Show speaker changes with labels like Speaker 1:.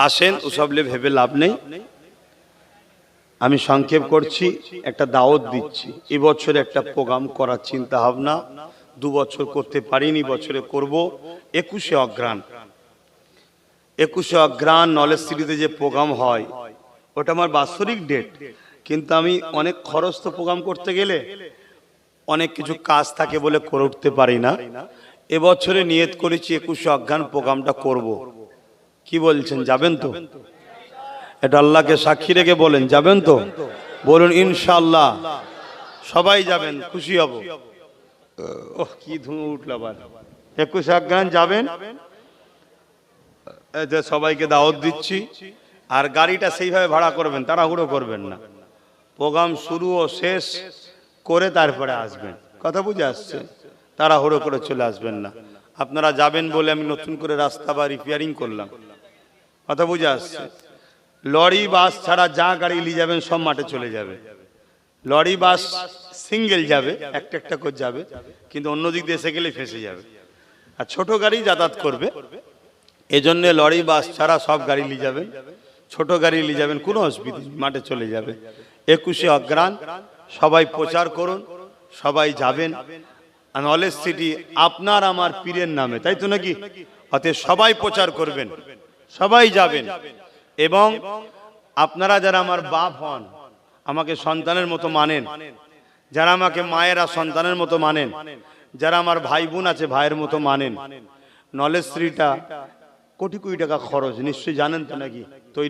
Speaker 1: আসেন, ওসবলে ভেবে লাভ নেই। আমি সংক্ষেপ করছি, একটা দাওয়াত দিচ্ছি। এবছরে একটা প্রোগ্রাম করার চিন্তা ভাবনা, 2 বছর করতে পারিনি, বছরে করব। 21শে অগ্রহায়ণ, 21শে অগ্রহায়ণ নলেজ সিটিতে যে প্রোগ্রাম হয়, ওটা আমার বাৎসরিক ডেট। কিন্তু আমি অনেক খরচ তো প্রোগ্রাম করতে গেলে, অনেক কিছু কাজ থাকে বলে করে উঠতে পারি না। এবছরে নিয়ত করেছি 21শে অগ্রহায়ণ প্রোগ্রামটা করব। কি বলছেন, যাবেন তো? এটা আল্লাহকে সাক্ষী রেখে বলেন, যাবেন তো? বলুন ইনশাআল্লাহ। সবাই যাবেন, খুশি হব। ওহ, কি ধুম উঠল আবার। 21শে অগ্রহায়ণ যাবেন, সবাইকে দাওয়াত দিচ্ছি। আর গাড়িটা সেইভাবে ভাড়া করবেন, তাড়াহুড়ো করবেন না। প্রোগ্রাম শুরু ও শেষ করে তারপরে আসবেন, কথা বুঝে আসছে? তাড়াহুড়ো করে চলে আসবেন না। আপনারা যাবেন বলে আমি নতুন করে রাস্তা বা রিপেয়ারিং করলাম, কথা বুঝে আসছে? লরি বাস ছাড়া যা গাড়ি নিয়ে যাবেন সব মাঠে চলে যাবে। লরি বাস সিঙ্গেল যাবে, একটা একটা করে যাবে, কিন্তু অন্য দিক দিয়ে এসে গেলে ফেসে যাবে। আর ছোট গাড়ি যাতায়াত করবে, এজন্য লরি বাস ছাড়া সব গাড়ি নিয়ে যাবেন। ছোট গাড়ি নিয়ে যাবেন, কোনো অসুবিধা নেই, মাঠে চলে যাবে। 21শে অগ্রহায়ণ সবাই প্রচার করুন, সবাই যাবেন। নলেজ সিটি আপনার আমার পীরের নামে, তাই তো নাকি? অতএব সবাই প্রচার করবেন, সবাই যাবেন। এবং আপনারা যারা আমার বাপ হন, আমাকে সন্তানের মতো মানেন, যারা আমাকে মায়েরা সন্তানের মতো মানেন, যারা আমার ভাই বোন আছে ভাইয়ের মতো মানেন, নলেজ সিটিটা কোটি কোটি টাকা খরচ, নিশ্চয়ই জানেন তো নাকি? তৈরি